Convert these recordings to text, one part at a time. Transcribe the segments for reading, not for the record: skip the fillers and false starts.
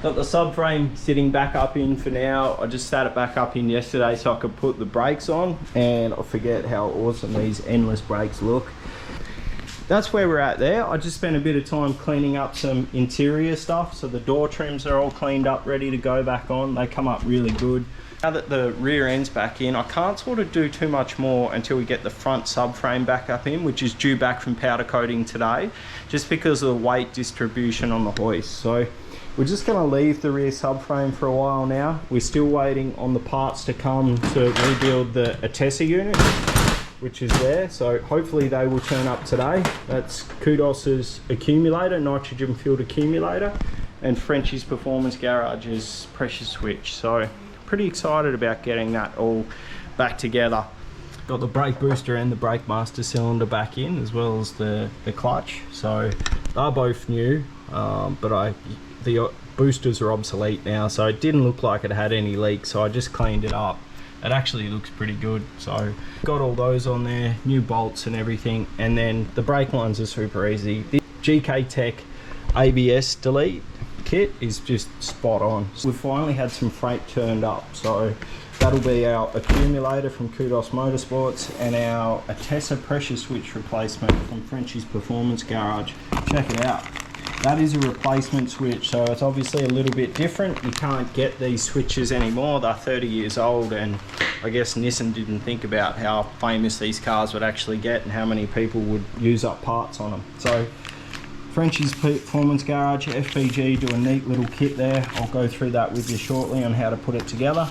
Got the subframe sitting back up in for now. I just sat it back up in yesterday so I could put the brakes on, and I forget how awesome these endless brakes look. That's where we're at there. I just spent a bit of time cleaning up some interior stuff. So the door trims are all cleaned up, ready to go back on. They come up really good. Now that the rear end's back in, I can't sort of do too much more until we get the front subframe back up in, which is due back from powder coating today, just because of the weight distribution on the hoist. So we're just going to leave the rear subframe for a while now. We're still waiting on the parts to come to rebuild the Atessa unit, which is there. So hopefully they will turn up today. That's Kudos's accumulator, nitrogen filled accumulator, and Frenchie's Performance Garage's pressure switch. So pretty excited about getting that all back together. Got the brake booster and the brake master cylinder back in, as well as the clutch. So they're both new, but the boosters are obsolete now, so it didn't look like it had any leaks, so I just cleaned it up. It actually looks pretty good. So got all those on there, new bolts and everything, and then the brake lines are super easy. The GK Tech ABS delete kit is just spot on. We've finally had some freight turned up, so that'll be our accumulator from Kudos Motorsports and our Atessa pressure switch replacement from Frenchie's Performance Garage. Check it out. That is a replacement switch, so it's obviously a little bit different. You can't get these switches anymore. They're 30 years old, and I guess Nissan didn't think about how famous these cars would actually get and how many people would use up parts on them. So Frenchie's Performance Garage, FPG, do a neat little kit there. I'll go through that with you shortly on how to put it together.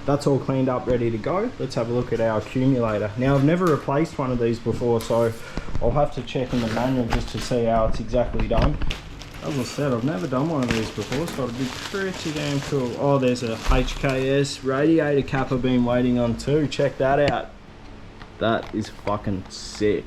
That's all cleaned up, ready to go. Let's have a look at our accumulator. Now, I've never replaced one of these before, so I'll have to check in the manual just to see how it's exactly done. As I said, I've never done one of these before, so it'll be pretty damn cool. Oh, there's a HKS radiator cap I've been waiting on too. Check that out. That is fucking sick.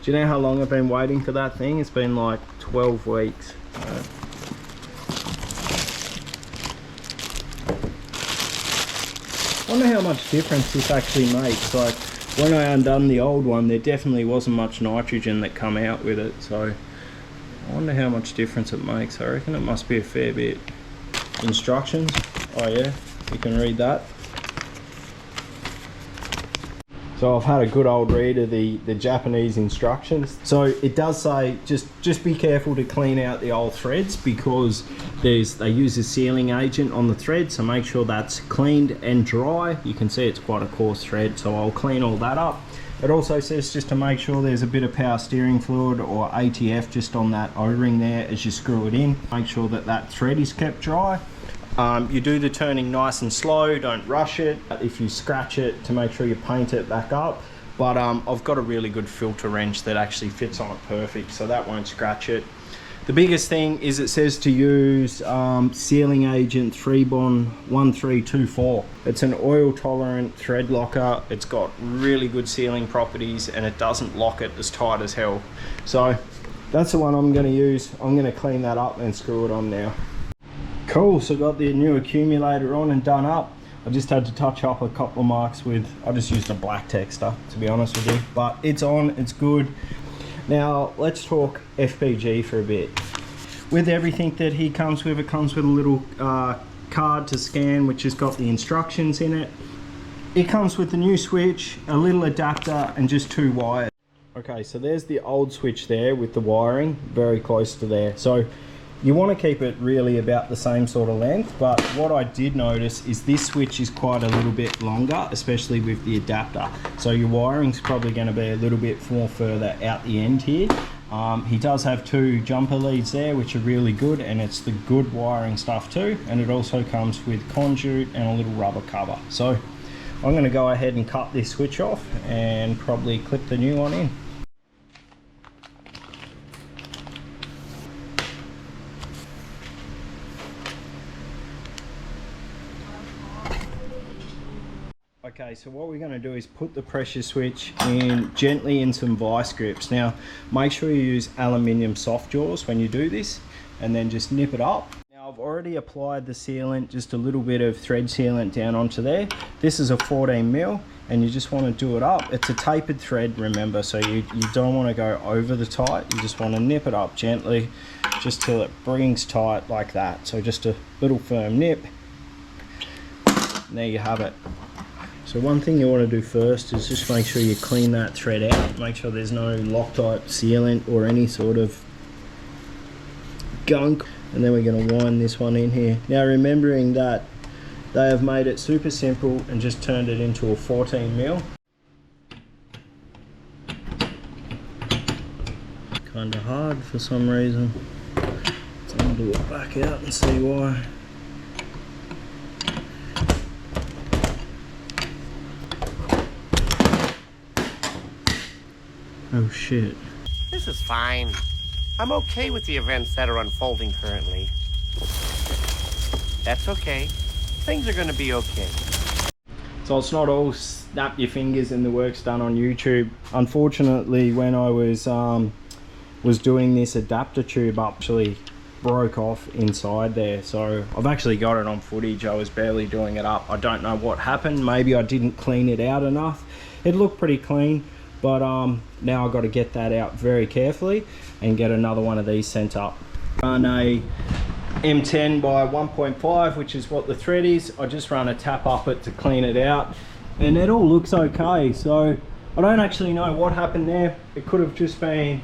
Do you know how long I've been waiting for that thing? It's been like 12 weeks. I wonder how much difference this actually makes. Like, when I undone the old one, there definitely wasn't much nitrogen that come out with it, so I wonder how much difference it makes. I reckon it must be a fair bit. Instructions, oh yeah, you can read that. So I've had a good old read of the Japanese instructions. So it does say just be careful to clean out the old threads, because they use a sealing agent on the thread, so make sure that's cleaned and dry. You can see it's quite a coarse thread, so I'll clean all that up. It also says just to make sure there's a bit of power steering fluid or ATF just on that O-ring there as you screw it in. Make sure that that thread is kept dry. You do the turning nice and slow, don't rush it. If you scratch it, to make sure you paint it back up. But I've got a really good filter wrench that actually fits on it perfect, so that won't scratch it. The biggest thing is it says to use sealing agent 3Bond 1324. It's an oil tolerant thread locker. It's got really good sealing properties, and it doesn't lock it as tight as hell. So that's the one I'm going to use. I'm going to clean that up and screw it on now. Cool, so got the new accumulator on and done up. I just had to touch up a couple of marks with, I just used a black texture to be honest with you, but it's on, it's good. Now let's talk FPG for a bit. With everything that he comes with, it comes with a little card to scan which has got the instructions in it. It comes with the new switch, a little adapter, and just 2 wires. Okay, so there's the old switch there with the wiring very close to there. So you want to keep it really about the same sort of length, but what I did notice is this switch is quite a little bit longer, especially with the adapter. So your wiring's probably going to be a little bit more further out the end here. He does have 2 jumper leads there, which are really good, and it's the good wiring stuff too. And it also comes with conduit and a little rubber cover. So I'm going to go ahead and cut this switch off and probably clip the new one in. Okay, so what we're going to do is put the pressure switch in gently in some vice grips. Now, make sure you use aluminium soft jaws when you do this, and then just nip it up. Now, I've already applied the sealant, just a little bit of thread sealant down onto there. This is a 14 mil. and you just want to do it up. It's a tapered thread, remember, so you don't want to go over the tight. You just want to nip it up gently just till it brings tight like that. So just a little firm nip, and there you have it. So one thing you want to do first is just make sure you clean that thread out. Make sure there's no Loctite sealant or any sort of gunk. And then we're going to wind this one in here. Now remembering that they have made it super simple and just turned it into a 14mm. Kind of hard for some reason. So I'll do it back out and see why. Oh shit. This is fine. I'm okay with the events that are unfolding currently. That's okay. Things are gonna be okay. So it's not all snap your fingers and the work's done on YouTube. Unfortunately, when I was doing this adapter tube, actually broke off inside there. So I've actually got it on footage. I was barely doing it up. I don't know what happened. Maybe I didn't clean it out enough. It looked pretty clean, but now I've got to get that out very carefully and get another one of these sent up. Run a M10 by 1.5, which is what the thread is. I just run a tap up it to clean it out, and it all looks okay. So I don't actually know what happened there. It could have just been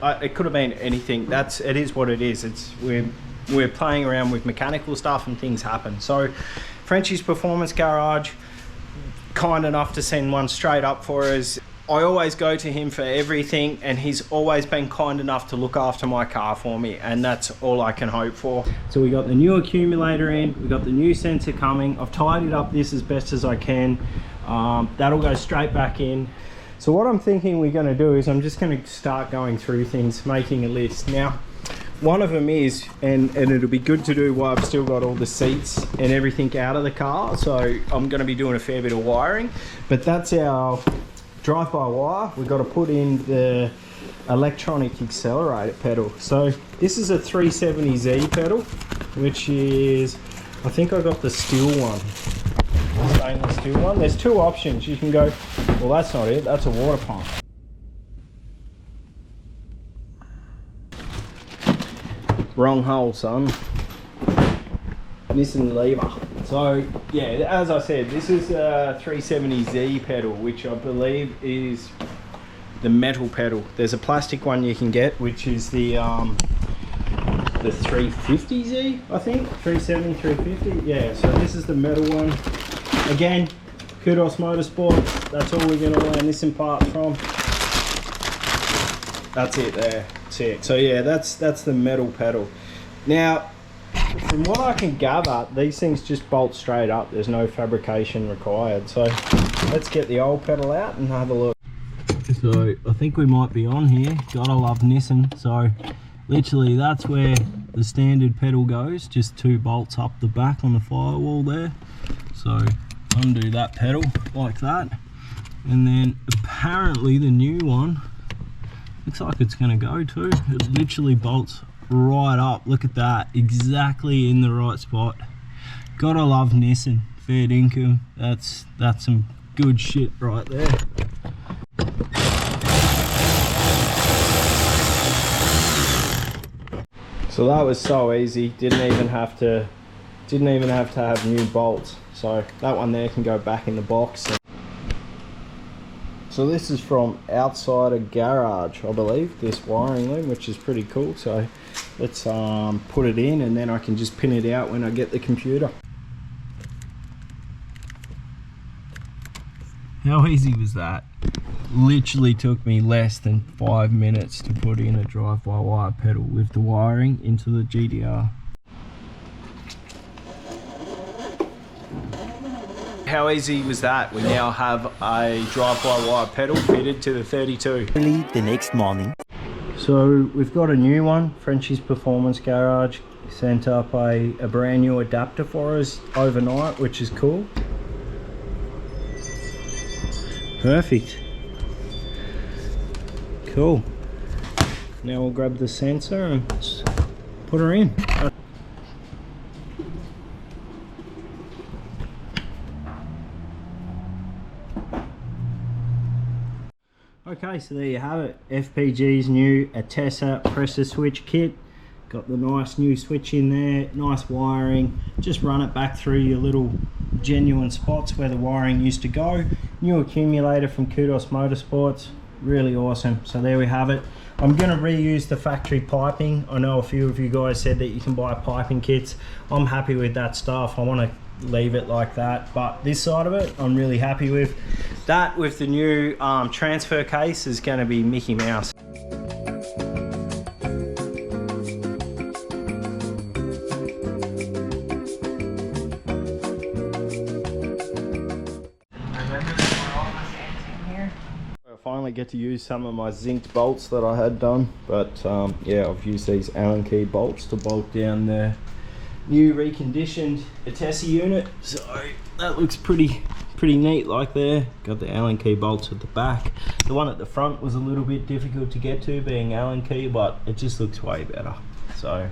it could have been anything. It is what it is. We're playing around with mechanical stuff and things happen. So Frenchie's Performance Garage, kind enough to send one straight up for us. I always go to him for everything, and he's always been kind enough to look after my car for me, and that's all I can hope for. So we got the new accumulator in, we got the new sensor coming. I've tidied up this as best as I can. That'll go straight back in. So what I'm thinking we're going to do is I'm just going to start going through things, making a list. Now, one of them is, and it'll be good to do while I've still got all the seats and everything out of the car, so I'm going to be doing a fair bit of wiring, but that's our drive-by-wire. We've got to put in the electronic accelerator pedal. So this is a 370Z pedal, which is, I think I got the steel one, stainless steel one. There's two options. You can go, well, that's not it, that's a water pump. Wrong hole, son. Nissan lever. So yeah, as I said, this is a 370Z pedal, which I believe is the metal pedal. There's a plastic one you can get, which is the 350Z, I think. 370, 350. Yeah, so this is the metal one. Again, Kudos Motorsport. That's all we're going to learn this in part from. That's it there. That's it. So yeah, that's the metal pedal. Now, from what I can gather, these things just bolt straight up. There's no fabrication required. So let's get the old pedal out and have a look. So I think we might be on here. Gotta love Nissan. So literally that's where the standard pedal goes. Just two bolts up the back on the firewall there. So undo that pedal like that. And then apparently the new one looks like it's gonna go too. It literally bolts right up. Look at that, exactly in the right spot. Gotta love Nissan. Fair dinkum. That's some good shit right there. So that was so easy. Didn't even have to have new bolts. So that one there can go back in the box. So this is from Outsider Garage, I believe, this wiring loom, which is pretty cool. So let's put it in, and then I can just pin it out when I get the computer. How easy was that? Literally took me less than 5 minutes to put in a drive-by-wire pedal with the wiring into the GDR. How easy was that? We now have a drive-by-wire pedal fitted to the 32. The next morning. So we've got a new one. Frenchie's Performance Garage sent up a brand new adapter for us overnight, which is cool. Perfect. Cool. Now we'll grab the sensor and put her in. Okay, so there you have it. FPG's new Atessa pressure switch kit. Got the nice new switch in there, nice wiring. Just run it back through your little genuine spots where the wiring used to go. New accumulator from Kudos Motorsports, really awesome. So there we have it. I'm going to reuse the factory piping. I know a few of you guys said that you can buy piping kits. I'm happy with that stuff. I want to leave it like that, but this side of it I'm really happy with. That with the new transfer case is going to be Mickey Mouse. Finally get to use some of my zinced bolts that I had done, but yeah, I've used these Allen key bolts to bolt down the new reconditioned Atessa unit, so that looks pretty neat like there. Got the Allen key bolts at the back. The one at the front was a little bit difficult to get to being Allen key, but it just looks way better, so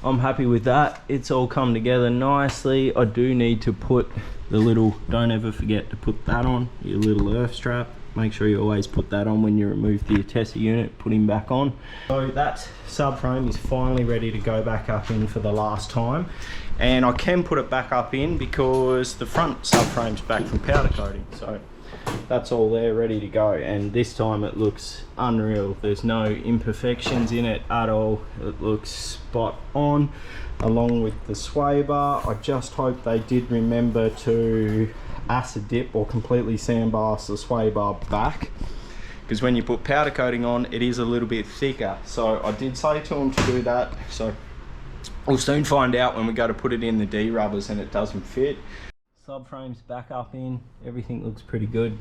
I'm happy with that. It's all come together nicely. I do need to put the little, don't ever forget to put that on, your little earth strap. Make sure you always put that on when you remove the Atessa unit, put him back on. So that subframe is finally ready to go back up in for the last time. And I can put it back up in because the front subframe's back from powder coating. So that's all there ready to go. And this time it looks unreal. There's no imperfections in it at all. It looks spot on. Along with the sway bar, I just hope they did remember to acid dip or completely sandblast the sway bar back, because when you put powder coating on it is a little bit thicker. So I did say to them to do that, so we'll soon find out when we go to put it in the D-rubbers and it doesn't fit. Subframe's back up in, everything looks pretty good.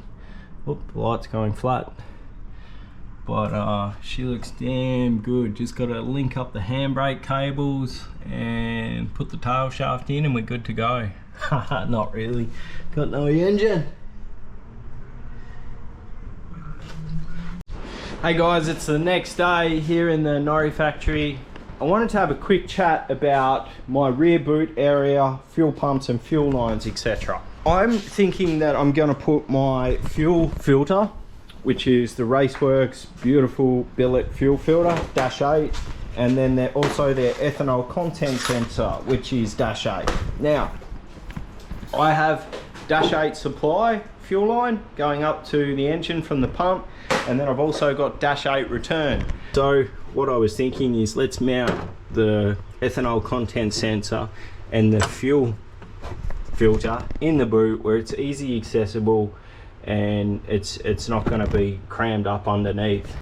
Oop, the light's going flat. But she looks damn good. Just got to link up the handbrake cables and put the tail shaft in and we're good to go. Not really. Got no engine. Hey guys, it's the next day here in the Norrie factory. I wanted to have a quick chat about my rear boot area, fuel pumps and fuel lines, etc. I'm thinking that I'm going to put my fuel filter, which is the Raceworks beautiful billet fuel filter, -8, and then also their ethanol content sensor, which is -8. Now, I have -8 supply fuel line going up to the engine from the pump, and then I've also got -8 return. So what I was thinking is let's mount the ethanol content sensor and the fuel filter in the boot where it's easy accessible and it's not going to be crammed up underneath.